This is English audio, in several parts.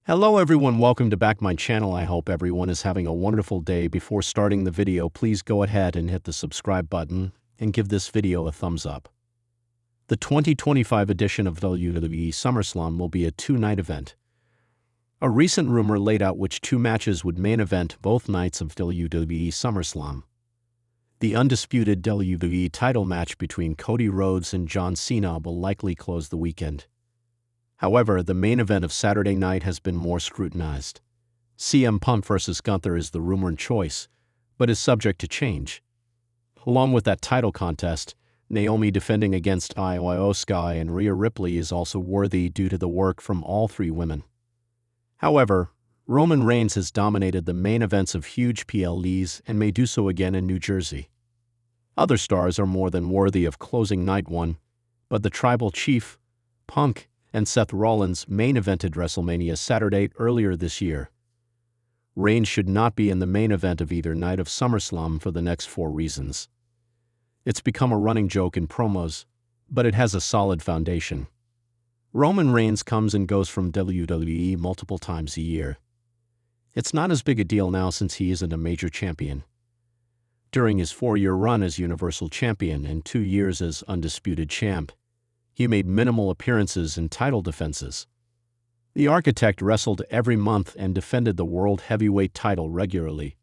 Hello everyone, welcome to back my channel. I hope everyone is having a wonderful day. Before starting the video, please go ahead and hit the subscribe button and give this video a thumbs up. The 2025 edition of WWE SummerSlam will be a two-night event. A recent rumor laid out which two matches would main event both nights of WWE SummerSlam. The undisputed WWE title match between Cody Rhodes and John Cena will likely close the weekend. However, the main event of Saturday night has been more scrutinized. CM Punk vs. Gunther is the rumored choice, but is subject to change. Along with that title contest, Naomi defending against Io Sky and Rhea Ripley is also worthy due to the work from all three women. However, Roman Reigns has dominated the main events of huge PLEs and may do so again in New Jersey. Other stars are more than worthy of closing night one, but the Tribal Chief, Punk, and Seth Rollins main evented WrestleMania Saturday earlier this year. Reigns should not be in the main event of either night of SummerSlam for the next four reasons. It's become a running joke in promos, but it has a solid foundation. Roman Reigns comes and goes from WWE multiple times a year. It's not as big a deal now since he isn't a major champion. During his 4-year run as Universal Champion and 2 years as Undisputed Champ, he made minimal appearances and title defenses. The Architect wrestled every month and defended the World Heavyweight title regularly.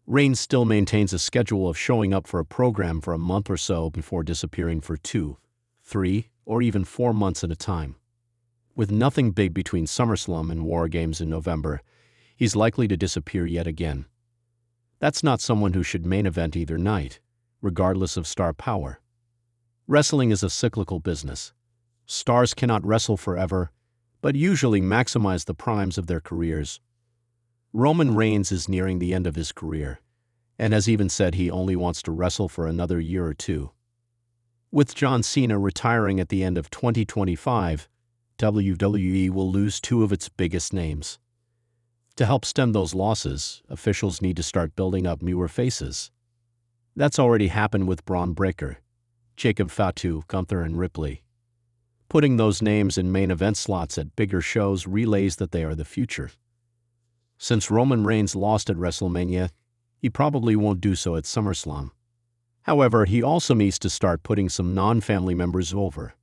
Reigns still maintains a schedule of showing up for a program for a month or so before disappearing for 2, 3, or even 4 months at a time. With nothing big between SummerSlam and War Games in November, he's likely to disappear yet again. That's not someone who should main event either night, regardless of star power. Wrestling is a cyclical business. Stars cannot wrestle forever, but usually maximize the primes of their careers. Roman Reigns is nearing the end of his career, and has even said he only wants to wrestle for another year or two. With John Cena retiring at the end of 2025, WWE will lose two of its biggest names. To help stem those losses, officials need to start building up newer faces. That's already happened with Braun Breaker, Jacob Fatu, Gunther, and Ripley. Putting those names in main event slots at bigger shows relays that they are the future. Since Roman Reigns lost at WrestleMania, he probably won't do so at SummerSlam. However, he also needs to start putting some non-family members over.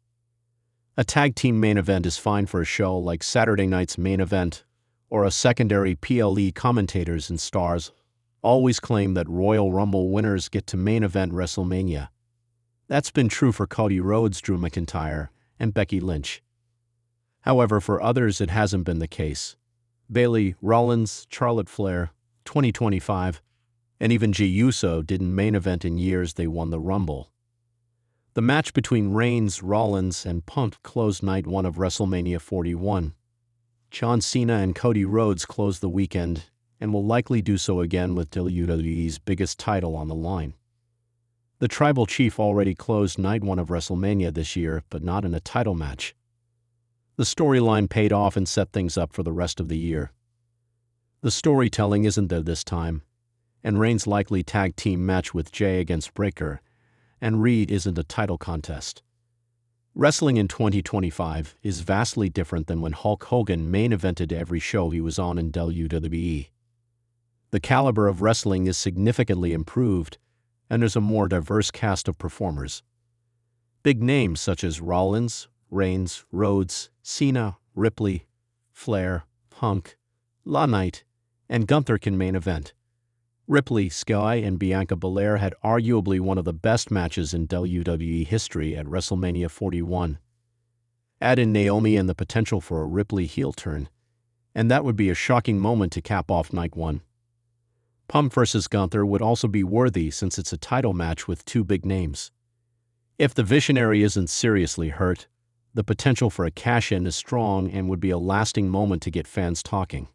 A tag team main event is fine for a show like Saturday night's main event, or a secondary PLE. Commentators and stars always claim that Royal Rumble winners get to main event WrestleMania. That's been true for Cody Rhodes, Drew McIntyre, and Becky Lynch. However, for others it hasn't been the case. Bayley, Rollins, Charlotte Flair, 2025, and even Jey Uso didn't main event in years they won the Rumble. The match between Reigns, Rollins, and Punk closed night one of WrestleMania 41. John Cena and Cody Rhodes closed the weekend and will likely do so again with WWE's biggest title on the line. The Tribal Chief already closed night one of WrestleMania this year, but not in a title match. The storyline paid off and set things up for the rest of the year. The storytelling isn't there this time, and Reigns' likely tag team match with Jay against Breaker and Reed isn't a title contest. Wrestling in 2025 is vastly different than when Hulk Hogan main evented every show he was on in WWE. The caliber of wrestling is significantly improved, and there's a more diverse cast of performers. Big names such as Rollins, Reigns, Rhodes, Cena, Ripley, Flair, Punk, LaKnight, and Gunther can main event. Ripley, Sky, and Bianca Belair had arguably one of the best matches in WWE history at WrestleMania 41. Add in Naomi and the potential for a Ripley heel turn, and that would be a shocking moment to cap off night one. Punk vs. Gunther would also be worthy since it's a title match with two big names. If the visionary isn't seriously hurt, the potential for a cash-in is strong and would be a lasting moment to get fans talking.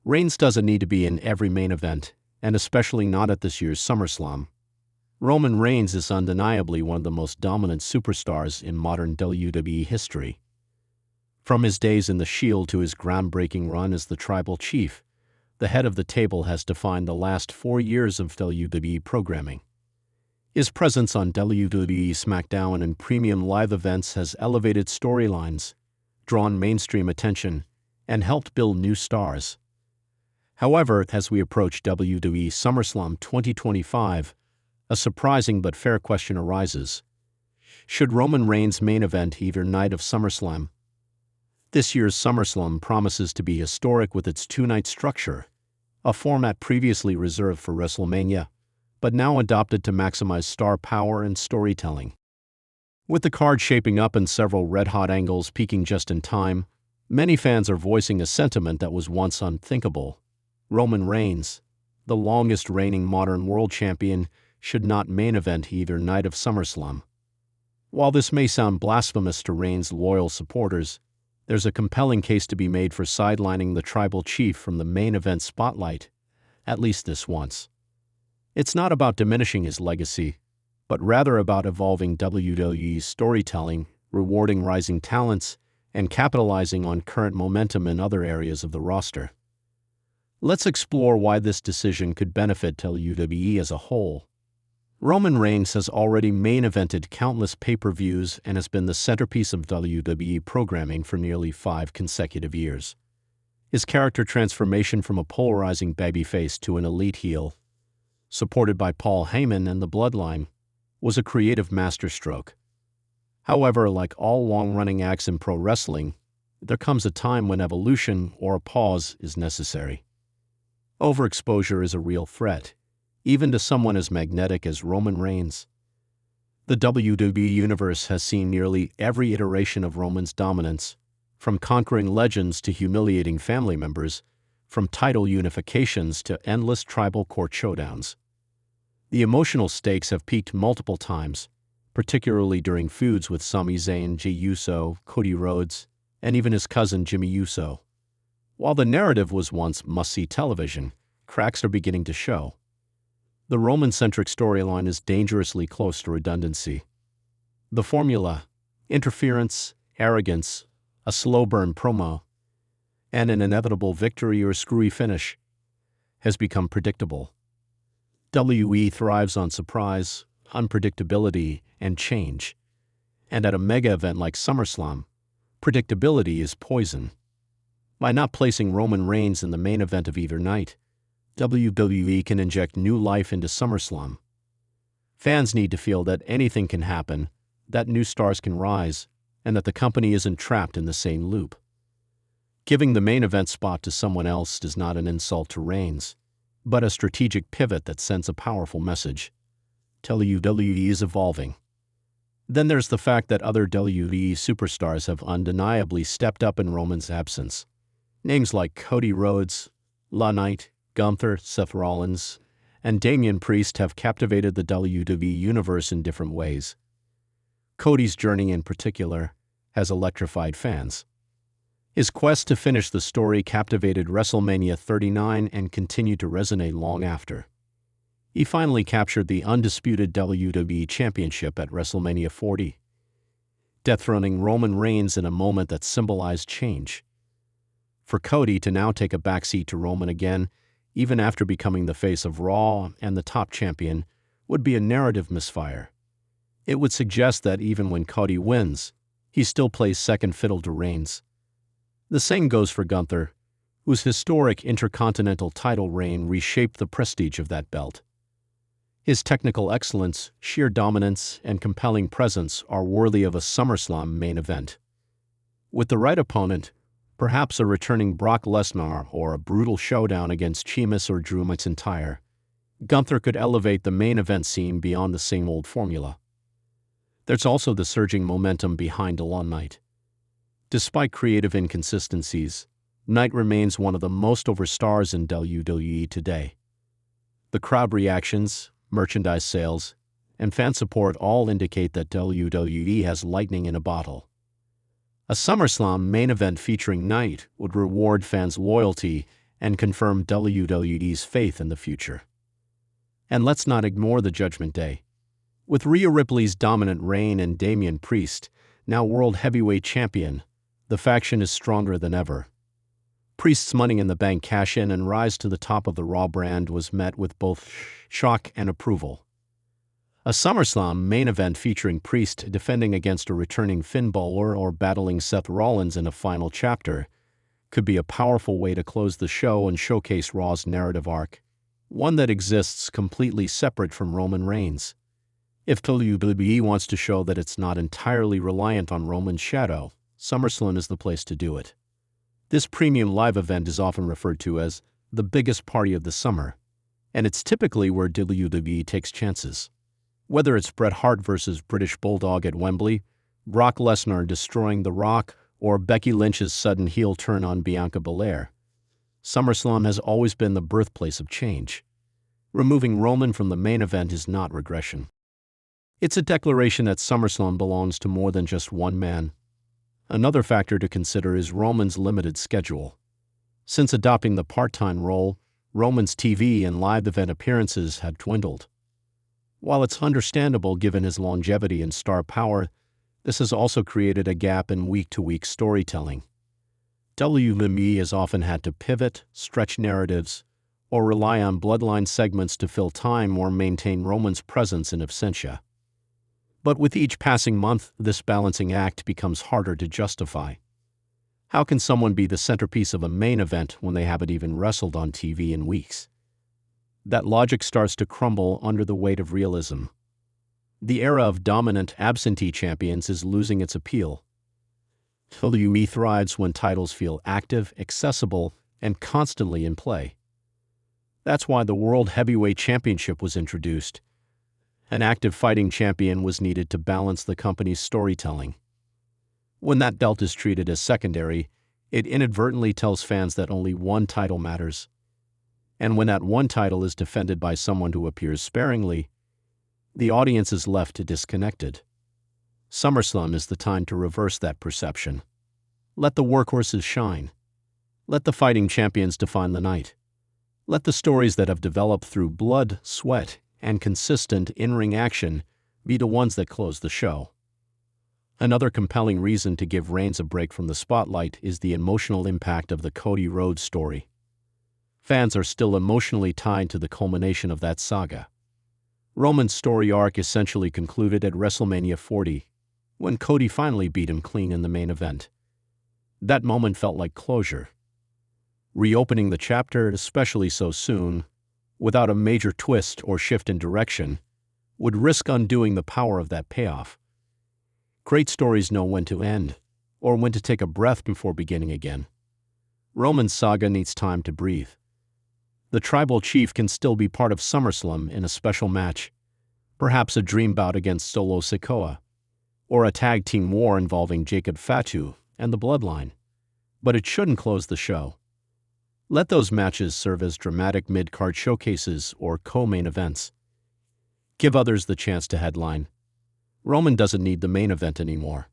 Reigns doesn't need to be in every main event, and especially not at this year's SummerSlam. Roman Reigns is undeniably one of the most dominant superstars in modern WWE history. From his days in The Shield to his groundbreaking run as the Tribal Chief, the head of the table has defined the last 4 years of WWE programming. His presence on WWE SmackDown and premium live events has elevated storylines, drawn mainstream attention, and helped build new stars. However, as we approach WWE SummerSlam 2025, a surprising but fair question arises. Should Roman Reigns main event either night of SummerSlam? This year's SummerSlam promises to be historic with its two-night structure, a format previously reserved for WrestleMania, but now adopted to maximize star power and storytelling. With the card shaping up and several red-hot angles peaking just in time, many fans are voicing a sentiment that was once unthinkable. Roman Reigns, the longest reigning modern world champion, should not main event either night of SummerSlam. While this may sound blasphemous to Reigns' loyal supporters, there's a compelling case to be made for sidelining the tribal chief from the main event spotlight, at least this once. It's not about diminishing his legacy, but rather about evolving WWE's storytelling, rewarding rising talents, and capitalizing on current momentum in other areas of the roster. Let's explore why this decision could benefit WWE as a whole. Roman Reigns has already main-evented countless pay-per-views and has been the centerpiece of WWE programming for nearly 5 consecutive years. His character transformation from a polarizing babyface to an elite heel, supported by Paul Heyman and the Bloodline, was a creative masterstroke. However, like all long-running acts in pro wrestling, there comes a time when evolution or a pause is necessary. Overexposure is a real threat, even to someone as magnetic as Roman Reigns. The WWE Universe has seen nearly every iteration of Roman's dominance, from conquering legends to humiliating family members, from title unifications to endless tribal court showdowns. The emotional stakes have peaked multiple times, particularly during feuds with Sami Zayn, Jey Uso, Cody Rhodes, and even his cousin Jimmy Uso. While the narrative was once must-see television, cracks are beginning to show. The Roman-centric storyline is dangerously close to redundancy. The formula, interference, arrogance, a slow-burn promo, and an inevitable victory or screwy finish, has become predictable. WWE thrives on surprise, unpredictability, and change. And at a mega event like SummerSlam, predictability is poison. By not placing Roman Reigns in the main event of either night, WWE can inject new life into SummerSlam. Fans need to feel that anything can happen, that new stars can rise, and that the company isn't trapped in the same loop. Giving the main event spot to someone else is not an insult to Reigns, but a strategic pivot that sends a powerful message. WWE is evolving. Then there's the fact that other WWE superstars have undeniably stepped up in Roman's absence. Names like Cody Rhodes, LA Knight, Gunther, Seth Rollins, and Damian Priest have captivated the WWE Universe in different ways. Cody's journey in particular has electrified fans. His quest to finish the story captivated WrestleMania 39 and continued to resonate long after. He finally captured the undisputed WWE Championship at WrestleMania 40, dethroning Roman Reigns in a moment that symbolized change. For Cody to now take a backseat to Roman again, even after becoming the face of Raw and the top champion, would be a narrative misfire. It would suggest that even when Cody wins, he still plays second fiddle to Reigns. The same goes for Gunther, whose historic Intercontinental title reign reshaped the prestige of that belt. His technical excellence, sheer dominance, and compelling presence are worthy of a SummerSlam main event. With the right opponent, perhaps a returning Brock Lesnar or a brutal showdown against Sheamus or Drew McIntyre, Gunther could elevate the main event scene beyond the same old formula. There's also the surging momentum behind LA Knight. Despite creative inconsistencies, Knight remains one of the most over stars in WWE today. The crowd reactions, merchandise sales, and fan support all indicate that WWE has lightning in a bottle. A SummerSlam main event featuring Knight would reward fans' loyalty and confirm WWE's faith in the future. And let's not ignore the Judgment Day. With Rhea Ripley's dominant reign and Damian Priest, now World Heavyweight Champion, the faction is stronger than ever. Priest's Money in the Bank cash-in and rise to the top of the Raw brand was met with both shock and approval. A SummerSlam main event featuring Priest defending against a returning Finn Balor or battling Seth Rollins in a final chapter could be a powerful way to close the show and showcase Raw's narrative arc, one that exists completely separate from Roman Reigns. If WWE wants to show that it's not entirely reliant on Roman's shadow, SummerSlam is the place to do it. This premium live event is often referred to as the biggest party of the summer, and it's typically where WWE takes chances. Whether it's Bret Hart versus British Bulldog at Wembley, Brock Lesnar destroying The Rock, or Becky Lynch's sudden heel turn on Bianca Belair, SummerSlam has always been the birthplace of change. Removing Roman from the main event is not regression. It's a declaration that SummerSlam belongs to more than just one man. Another factor to consider is Roman's limited schedule. Since adopting the part-time role, Roman's TV and live event appearances have dwindled. While it's understandable given his longevity and star power, this has also created a gap in week-to-week storytelling. WWE has often had to pivot, stretch narratives, or rely on bloodline segments to fill time or maintain Roman's presence in absentia. But with each passing month, this balancing act becomes harder to justify. How can someone be the centerpiece of a main event when they haven't even wrestled on TV in weeks? That logic starts to crumble under the weight of realism. The era of dominant absentee champions is losing its appeal. WWE thrives when titles feel active, accessible, and constantly in play. That's why the World Heavyweight Championship was introduced. An active fighting champion was needed to balance the company's storytelling. When that belt is treated as secondary, it inadvertently tells fans that only one title matters. And when that one title is defended by someone who appears sparingly, the audience is left disconnected. SummerSlam is the time to reverse that perception. Let the workhorses shine. Let the fighting champions define the night. Let the stories that have developed through blood, sweat, and consistent in-ring action be the ones that close the show. Another compelling reason to give Reigns a break from the spotlight is the emotional impact of the Cody Rhodes story. Fans are still emotionally tied to the culmination of that saga. Roman's story arc essentially concluded at WrestleMania 40, when Cody finally beat him clean in the main event. That moment felt like closure. Reopening the chapter, especially so soon, without a major twist or shift in direction, would risk undoing the power of that payoff. Great stories know when to end, or when to take a breath before beginning again. Roman's saga needs time to breathe. The Tribal Chief can still be part of SummerSlam in a special match, perhaps a dream bout against Solo Sikoa, or a tag team war involving Jacob Fatu and the Bloodline. But it shouldn't close the show. Let those matches serve as dramatic mid-card showcases or co-main events. Give others the chance to headline. Roman doesn't need the main event anymore.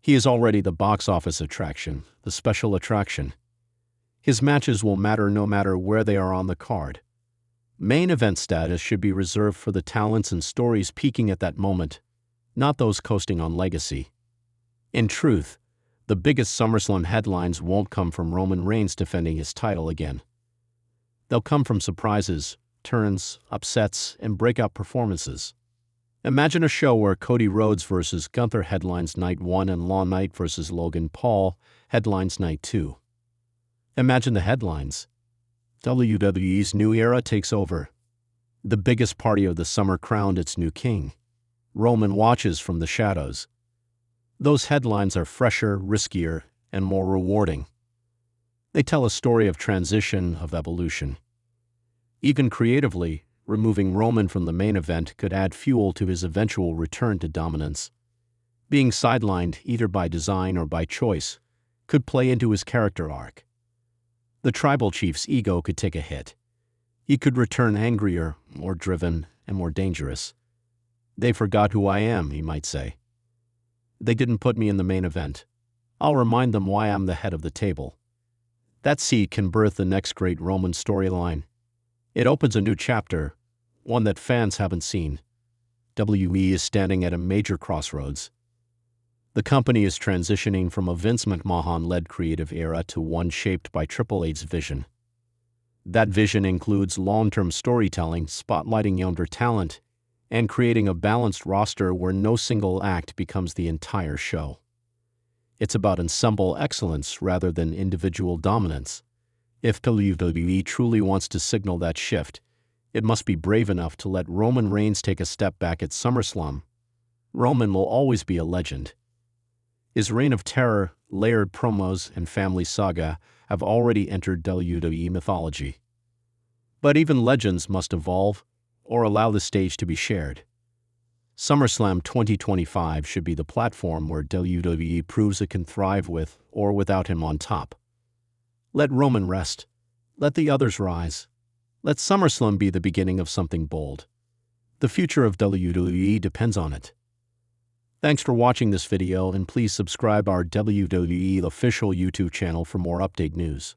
He is already the box office attraction, the special attraction. His matches will matter no matter where they are on the card. Main event status should be reserved for the talents and stories peaking at that moment, not those coasting on legacy. In truth, the biggest SummerSlam headlines won't come from Roman Reigns defending his title again. They'll come from surprises, turns, upsets, and breakout performances. Imagine a show where Cody Rhodes versus Gunther headlines Night 1 and LA Knight versus Logan Paul headlines Night 2. Imagine the headlines. WWE's new era takes over. The biggest party of the summer crowned its new king. Roman watches from the shadows. Those headlines are fresher, riskier, and more rewarding. They tell a story of transition, of evolution. Even creatively, removing Roman from the main event could add fuel to his eventual return to dominance. Being sidelined, either by design or by choice, could play into his character arc. The Tribal Chief's ego could take a hit. He could return angrier, more driven, and more dangerous. They forgot who I am, he might say. They didn't put me in the main event. I'll remind them why I'm the head of the table. That seed can birth the next great Roman storyline. It opens a new chapter, one that fans haven't seen. WWE is standing at a major crossroads. The company is transitioning from a Vince McMahon-led creative era to one shaped by Triple H's vision. That vision includes long-term storytelling, spotlighting younger talent, and creating a balanced roster where no single act becomes the entire show. It's about ensemble excellence rather than individual dominance. If WWE truly wants to signal that shift, it must be brave enough to let Roman Reigns take a step back at SummerSlam. Roman will always be a legend. His reign of terror, layered promos, and family saga have already entered WWE mythology. But even legends must evolve or allow the stage to be shared. SummerSlam 2025 should be the platform where WWE proves it can thrive with or without him on top. Let Roman rest. Let the others rise. Let SummerSlam be the beginning of something bold. The future of WWE depends on it. Thanks for watching this video, and please subscribe our WWE official YouTube channel for more update news.